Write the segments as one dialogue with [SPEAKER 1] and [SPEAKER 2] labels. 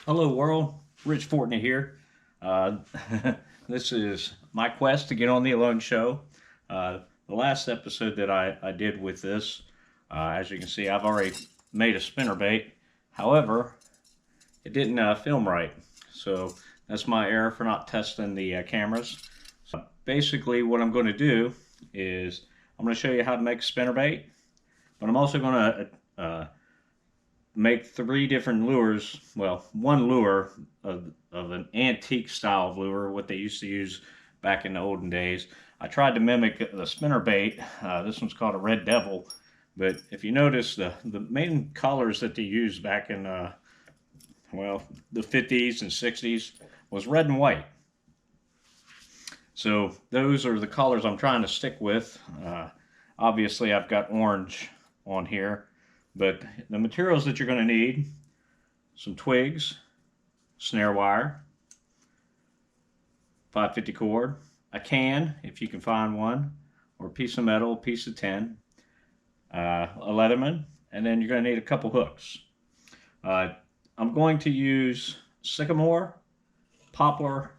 [SPEAKER 1] Hello, world. Rich Fortney here. Uh, this is my quest to get on the Alone Show. The last episode that I did with this, as you can see, I've already made a spinnerbait. However, it didn't film right. So that's my error for not testing the cameras. So basically, what I'm going to do is I'm going to show you how to make a spinnerbait, but I'm also going to make three different lures. Well, one lure of an antique style of lure, what they used to use back in the olden days. I tried to mimic the spinner bait. This one's called a Red Devil. But if you notice, the main colors that they used back in, well, the 50s and 60s was red and white. So those are the colors I'm trying to stick with. Obviously, I've got orange on here. But the materials that you're going to need: some twigs, snare wire, 550 cord, a can if you can find one, or a piece of metal, a piece of tin, a Leatherman, and then you're going to need a couple hooks. I'm going to use sycamore, poplar,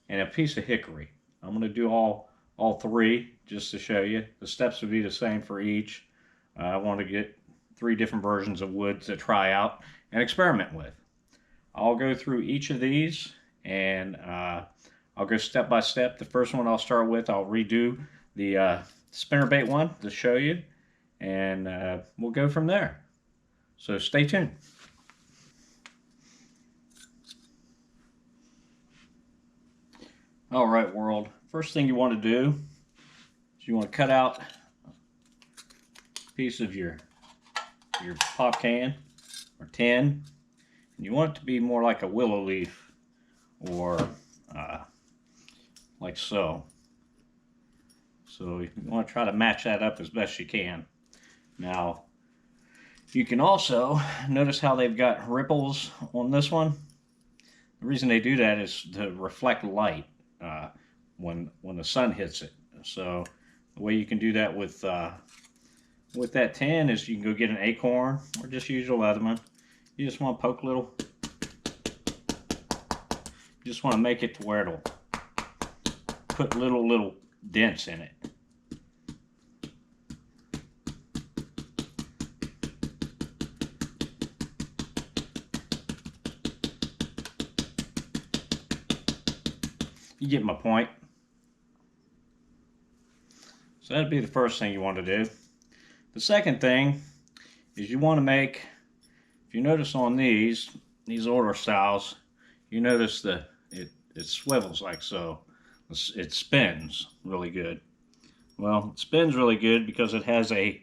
[SPEAKER 1] and a piece of hickory. I'm going to do all three just to show you. The steps would be the same for each. I want to get three different versions of wood to try out and experiment with. I'll go through each of these and I'll go step by step. The first one I'll start with, I'll redo the spinnerbait one to show you, and we'll go from there. So stay tuned. All right, world. First thing you want to do is you want to cut out a piece of your pop can or tin, and you want it to be more like a willow leaf, or like so. So you want to try to match that up as best you can. Now, you can also notice how they've got ripples on this one. The reason they do that is to reflect light when the sun hits it. So the way you can do that with that tin is you can go get an acorn or just use your Leatherman. You just want to poke little. You just want to make it to where it'll put little dents in it. You get my point. So that'd be the first thing you want to do. The second thing is you want to make, if you notice on these older styles, you notice that it swivels like so. It spins really good. Well, it spins really good because it has a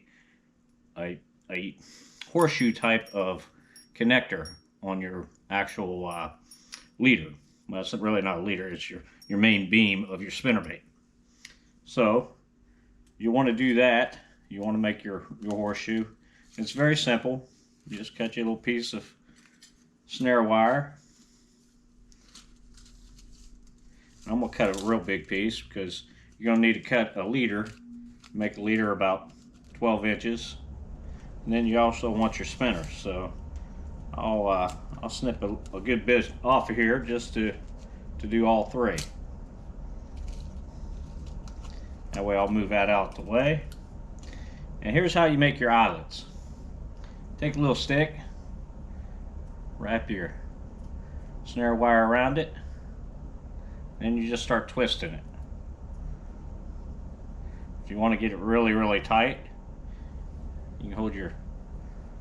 [SPEAKER 1] horseshoe type of connector on your actual leader. Well, it's really not a leader, it's your main beam of your spinnerbait. So you want to do that. You want to make your horseshoe. It's very simple. You just cut your little piece of snare wire. I'm going to cut a real big piece because you're going to need to cut a leader. Make the leader about 12 inches. And then you also want your spinner. So I'll snip a good bit off of here just to do all three. That way I'll move that out the way. And here's how you make your eyelets. Take a little stick, wrap your snare wire around it, and you just start twisting it. If you want to get it really tight, you can hold your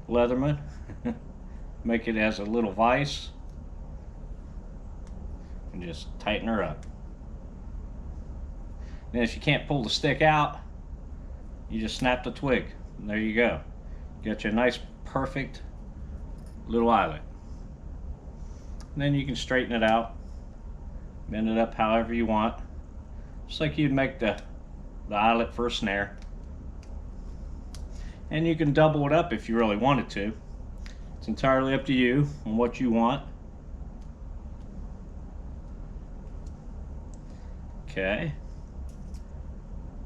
[SPEAKER 1] Leatherman, make it as a little vise, and just tighten her up. Then if you can't pull the stick out, you just snap the twig, and there you go. You got your nice, perfect little eyelet. And then you can straighten it out, bend it up however you want, just like you'd make the eyelet for a snare. And you can double it up if you really wanted to. It's entirely up to you on what you want. Okay.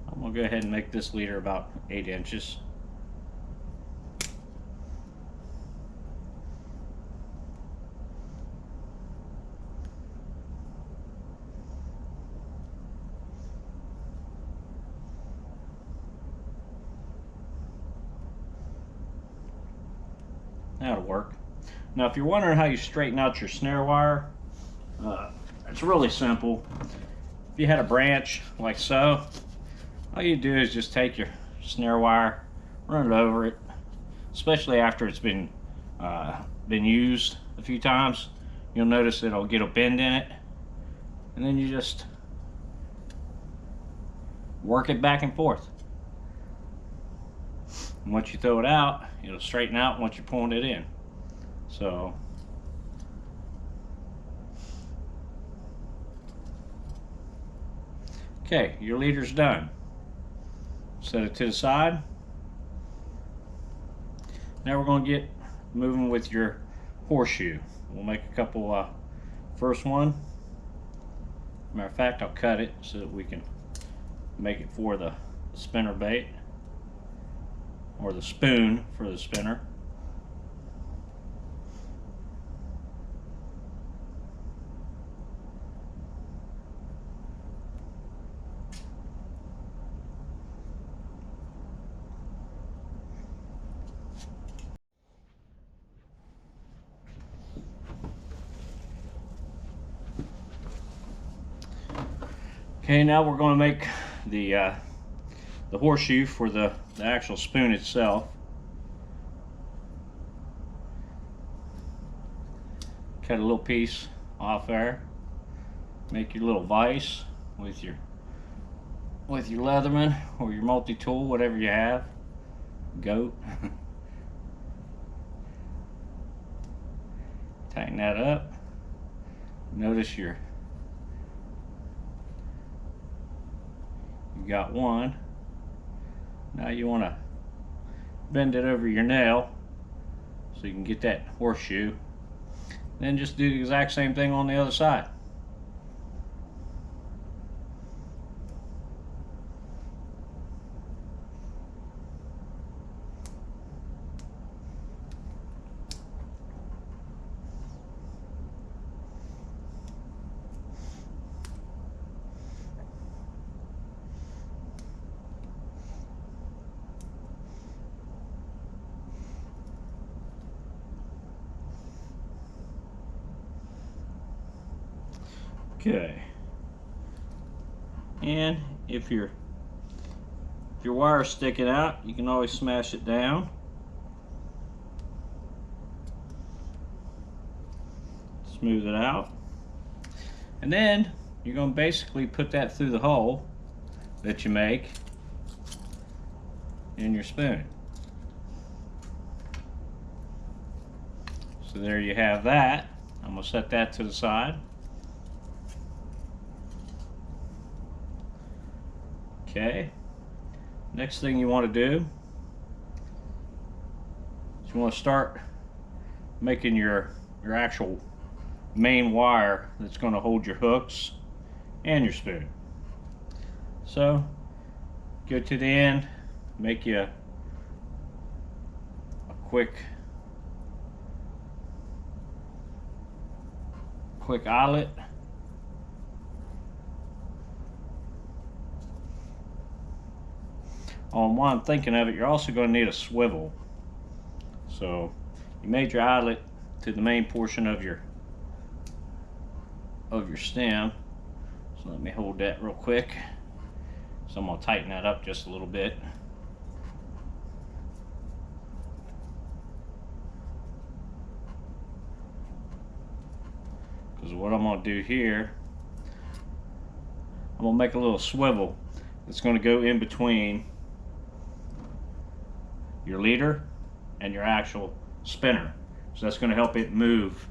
[SPEAKER 1] I'm going to go ahead and make this leader about 8 inches. That'll work. Now, if you're wondering how you straighten out your snare wire, it's really simple. If you had a branch like so, all you do is just take your snare wire, run it over it, especially after it's been used a few times. You'll notice it'll get a bend in it, and then you just work it back and forth. And once you throw it out, it'll straighten out once you're pulling it in. So okay, your leader's done. Set it to the side. Now we're going to get moving with your horseshoe. We'll make a couple. First one, matter of fact, I'll cut it so that we can make it for the spinner bait, or the spoon for the spinner. Okay, now we're going to make the horseshoe for the actual spoon itself. Cut a little piece off there. Make your little vise with your Leatherman or your multi-tool, whatever you have. Goat. Tighten that up. Notice you got one. Now you want to bend it over your nail so you can get that horseshoe. Then just do the exact same thing on the other side. Okay, and if your wire is sticking out, you can always smash it down. Smooth it out, and then you're going to basically put that through the hole that you make in your spoon. So there you have that. I'm going to set that to the side. Okay, next thing you want to do is you want to start making your actual main wire that's going to hold your hooks and your spoon. So go to the end, make you a quick eyelet. While I'm thinking of it, you're also going to need a swivel. So you made your eyelet to the main portion of your stem. So let me hold that real quick. So I'm going to tighten that up just a little bit. Because what I'm going to do here, I'm going to make a little swivel that's going to go in between your leader and your actual spinner. So that's going to help it move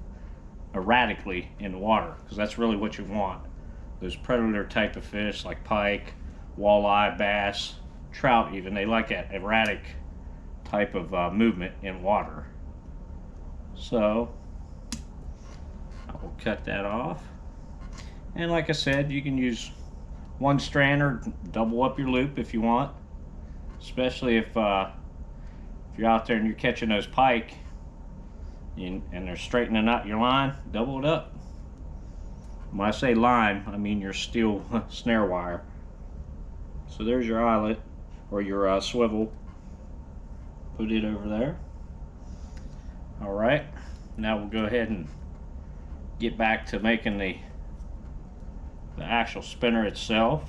[SPEAKER 1] erratically in the water, because that's really what you want. Those predator type of fish like pike, walleye, bass, trout even, they like that erratic type of movement in water. So I will cut that off. And like I said, you can use one strand or double up your loop if you want, especially if you're out there and you're catching those pike and they're straightening out your line. Double it up. When I say line, I mean your steel snare wire. So there's your eyelet, or your swivel. Put it over there. All right, now we'll go ahead and get back to making the actual spinner itself.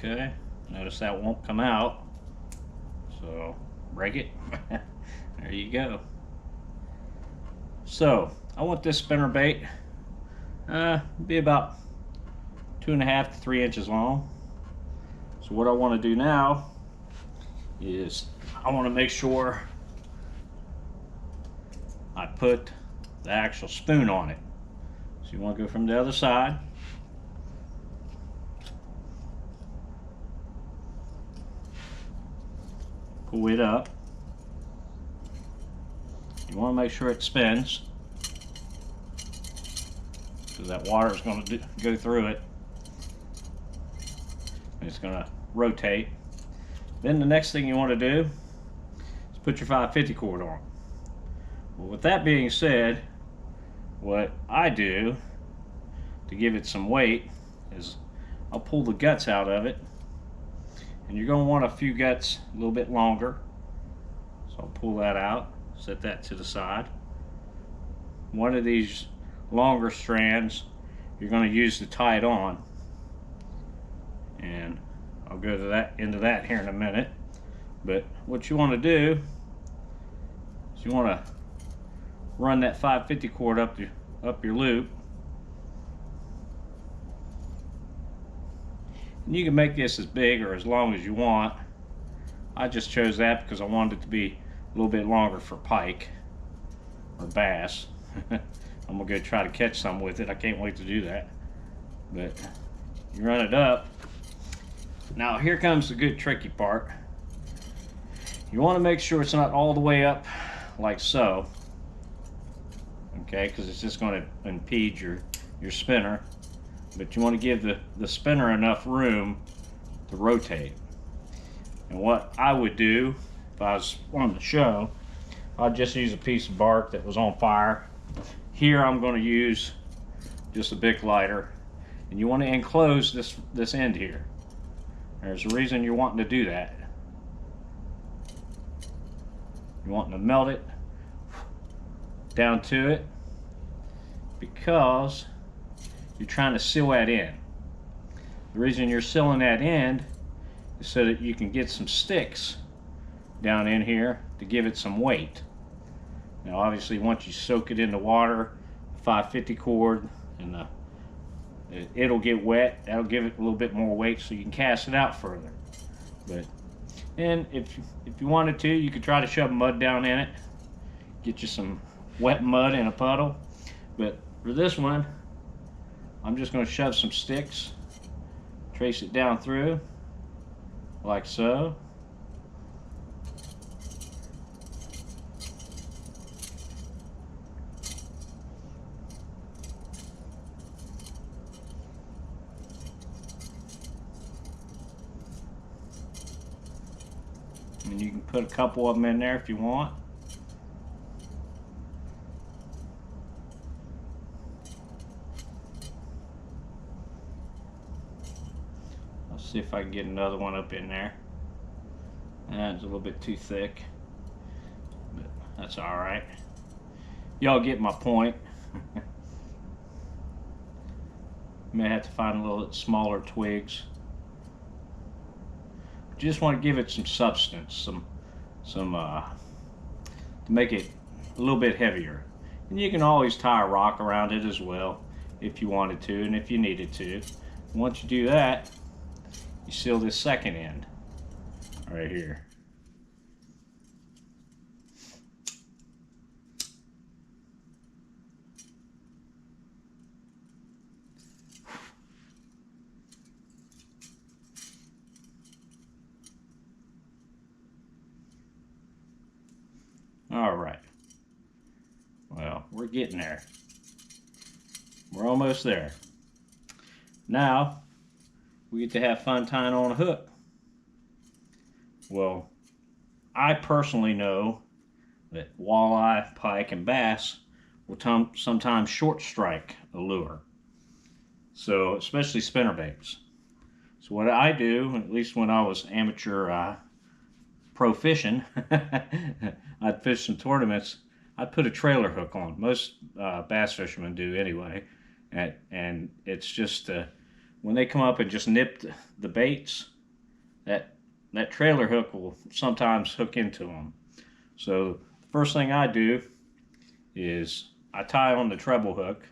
[SPEAKER 1] Okay, notice that won't come out, so break it. There you go. So I want this spinner bait be about 2.5 to 3 inches long. So what I want to do now is I want to make sure I put the actual spoon on it. So you want to go from the other side. Pull it up. You want to make sure it spins, because that water is going to go through it. And it's going to rotate. Then the next thing you want to do is put your 550 cord on. Well, with that being said, what I do to give it some weight is I'll pull the guts out of it. And you're going to want a few guts a little bit longer. So I'll pull that out, set that to the side. One of these longer strands you're going to use to tie it on. And I'll go to into that here in a minute. But what you want to do is you want to run that 550 cord up your loop. And you can make this as big or as long as you want. I just chose that because I wanted it to be a little bit longer for pike or bass. I'm gonna go try to catch some with it. I can't wait to do that. But you run it up. Now here comes the good tricky part. You want to make sure it's not all the way up like so. Okay, because it's just going to impede your spinner. But you want to give the spinner enough room to rotate. And what I would do if I was on the show, I'd just use a piece of bark that was on fire. Here I'm going to use just a Bic lighter, and you want to enclose this end here. There's a reason you're wanting to do that. You're wanting to melt it down to it because you're trying to seal that in. The reason you're sealing that end is so that you can get some sticks down in here to give it some weight. Now obviously once you soak it in the water, 550 cord, and it'll get wet. That'll give it a little bit more weight so you can cast it out further. And if you wanted to, you could try to shove mud down in it. Get you some wet mud in a puddle. But for this one, I'm just going to shove some sticks, trace it down through, like so. And you can put a couple of them in there if you want. See if I can get another one up in there. That's a little bit too thick, but that's all right. Y'all get my point. May have to find a little smaller twigs. Just want to give it some substance, to make it a little bit heavier. And you can always tie a rock around it as well if you wanted to, and if you needed to. Once you do that, you seal this second end right here. we're getting there. We're almost there. Now, we get to have fun tying on a hook. Well, I personally know that walleye, pike, and bass will sometimes short strike a lure. So, especially spinnerbaits. So what I do, at least when I was amateur pro fishing, I'd fish some tournaments, I'd put a trailer hook on. Most bass fishermen do anyway. And it's just, when they come up and just nip the baits, that trailer hook will sometimes hook into them. So the first thing I do is I tie on the treble hook.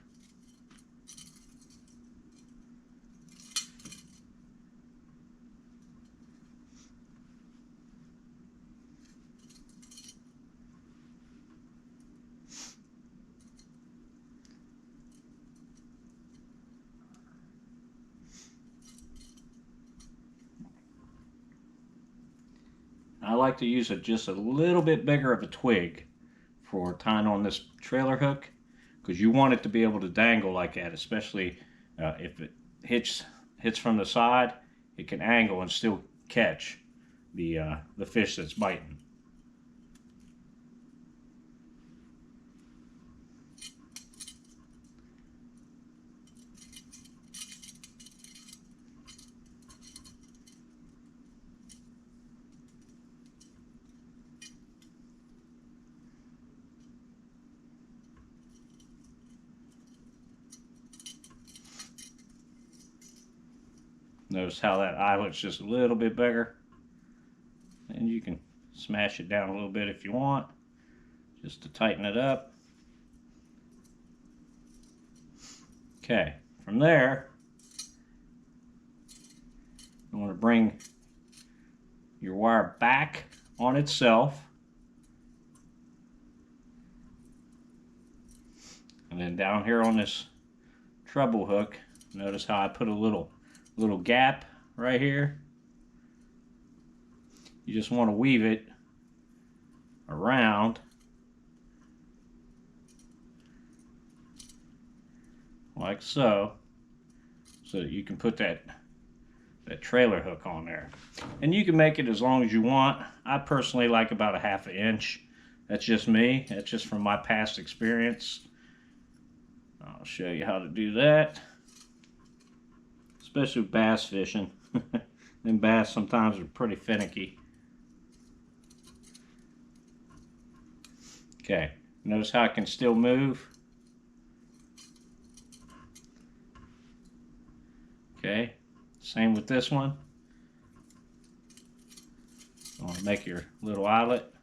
[SPEAKER 1] I like to use just a little bit bigger of a twig for tying on this trailer hook, because you want it to be able to dangle like that, especially if it hits from the side. It can angle and still catch the fish that's biting. Notice how that eyelet's just a little bit bigger. And you can smash it down a little bit if you want, just to tighten it up. Okay, from there, you want to bring your wire back on itself. And then down here on this treble hook, notice how I put a little gap right here. You just want to weave it around like so that you can put that trailer hook on there. And you can make it as long as you want. I personally like about a ½ inch. That's just me. That's just from my past experience. I'll show you how to do that, especially with bass fishing. Them bass sometimes are pretty finicky. Okay, notice how I can still move. Okay, same with this one. You want to make your little eyelet.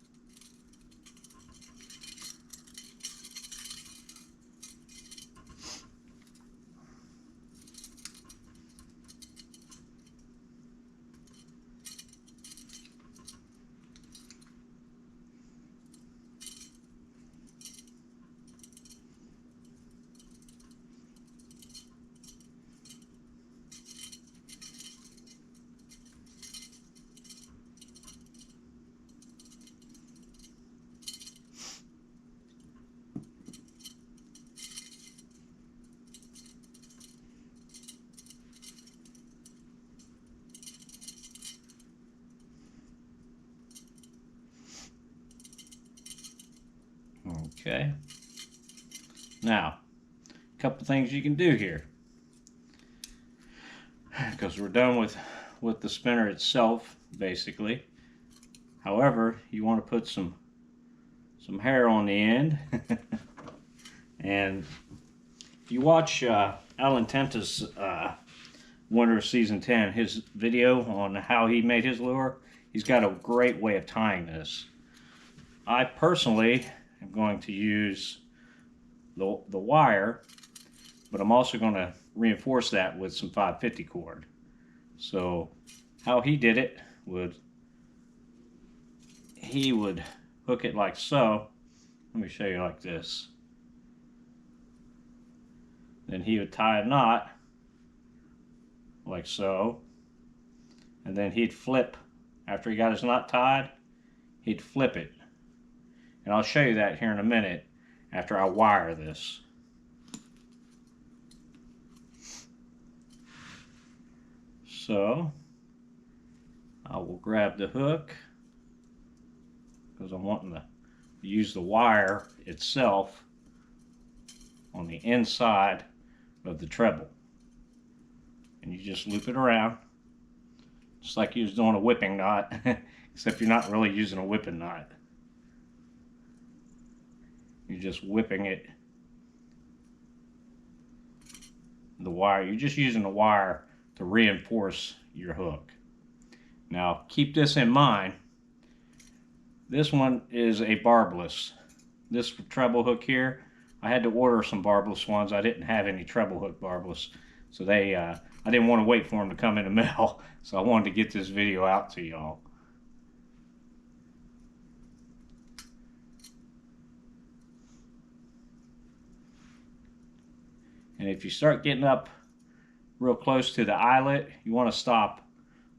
[SPEAKER 1] Okay. Now, a couple things you can do here, because we're done with the spinner itself, basically. However, you want to put some hair on the end. And if you watch Alan Tenta's Winter Season 10, his video on how he made his lure, he's got a great way of tying this. I personally am going to use the wire, but I'm also going to reinforce that with some 550 cord. So how he did it he would hook it like so. Let me show you like this. Then he would tie a knot like so, and then he'd flip. After he got his knot tied, he'd flip it. And I'll show you that here in a minute. after I wire this. So I will grab the hook because I'm wanting to use the wire itself on the inside of the treble. And you just loop it around just like you was doing a whipping knot, except you're not really using a whipping knot. You're just whipping it, the wire. You're just using the wire to reinforce your hook. Now keep this in mind. This one is a barbless. This treble hook here, I had to order some barbless ones. I didn't have any treble hook barbless, so I didn't want to wait for them to come in the mail, so I wanted to get this video out to y'all. And if you start getting up real close to the eyelet, you want to stop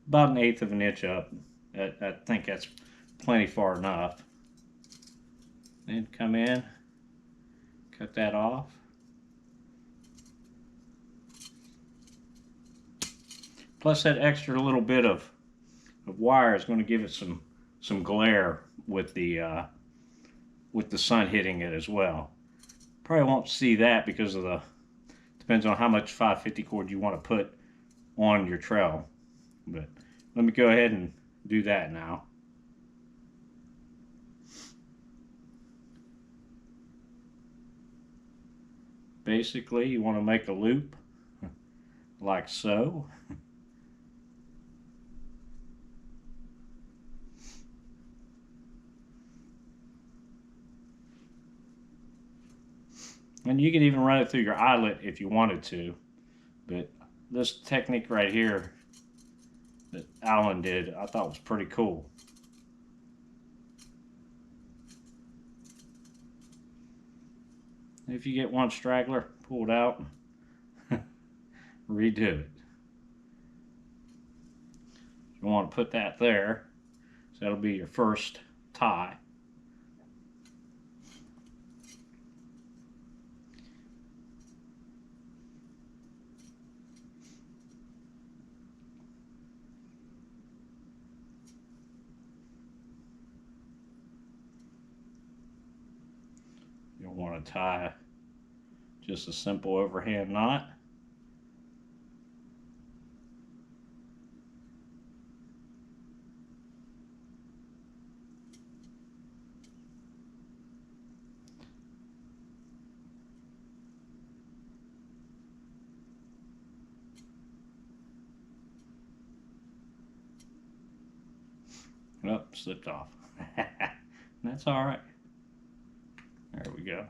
[SPEAKER 1] about 1/8 of an inch up. I think that's plenty far enough. Then come in, cut that off. Plus that extra little bit of wire is going to give it some glare with the sun hitting it as well. Probably won't see that because of the, depends on how much 550 cord you want to put on your trail. But let me go ahead and do that now. Basically, you want to make a loop like so. And you can even run it through your eyelet if you wanted to. But this technique right here that Alan did, I thought was pretty cool. If you get one straggler, pull it out, redo it. You want to put that there, so that'll be your first tie. You'll want to tie just a simple overhand knot. Oh, slipped off. That's all right. There we go.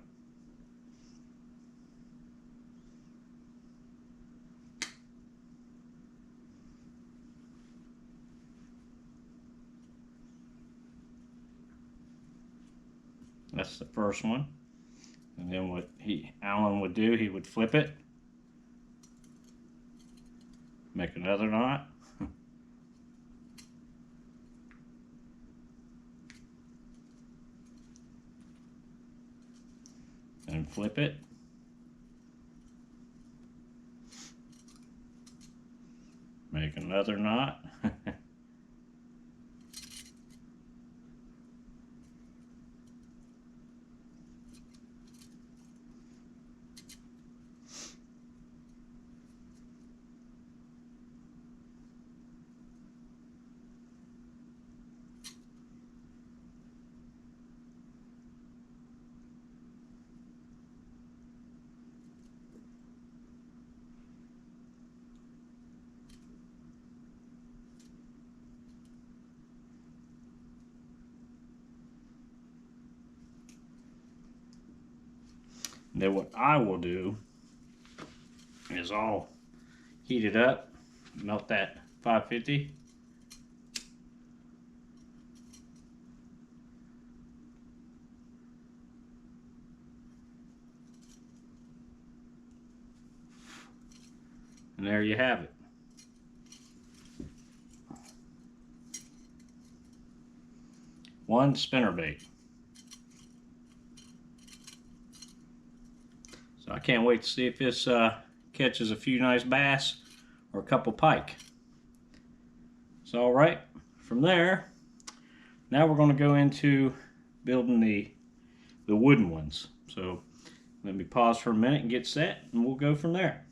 [SPEAKER 1] That's the first one. And then what Alan would do, he would flip it, make another knot, and flip it, make another knot. Then what I will do is I'll heat it up, melt that 550. And there you have it. One spinnerbait. So I can't wait to see if this catches a few nice bass or a couple pike. So all right, from there, now we're going to go into building the wooden ones. So let me pause for a minute and get set, and we'll go from there.